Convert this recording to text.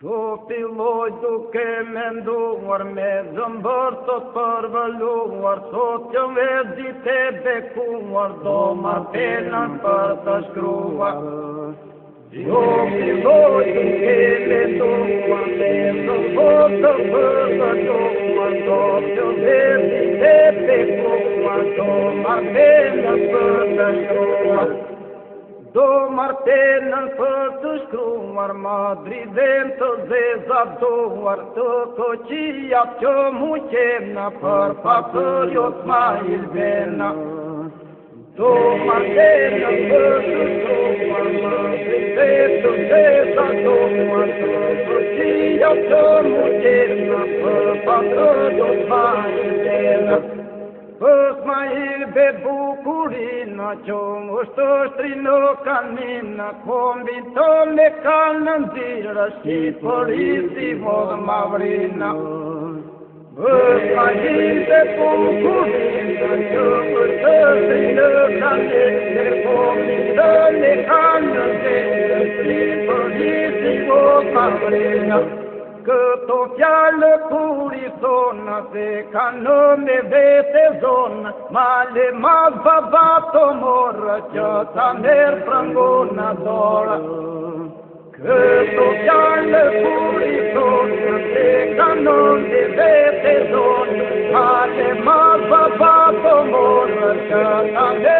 Tu filloj duke menduar me zëmbër të përvëlluar, sot që vedi të bekuar, do martenën për të shkruar. Tu filloj duke menduar me zëmbër të përvëlluar, sot që vedi të bekuar, do martenën për të shkruar. Do martenën për të shkruar, Madridën të zezat duar, të koqijat që mu qena, për pasër jot ma ilbena. Do martenën për të shkruar, Madridën të zezat duar, të koqijat që mu qena, për pasër jot ma ilbena. Pës ma ilbe bukurina, që është shtri në kanina, kombin të me kanë në nëzira, shqipërisi vodë ma vrina. Pës ma ilbe bukurina, që është shtri në kanina, kombin të me kanë në nëzira, shqipërisi vodë ma vrina. Këto fjallë kur i thona, se kanë me vete zona, male mas baba të morë, që ta merë prangona dora. Këto fjallë kur i thona, se kanë me vete zona, male mas baba të morë, që ta merë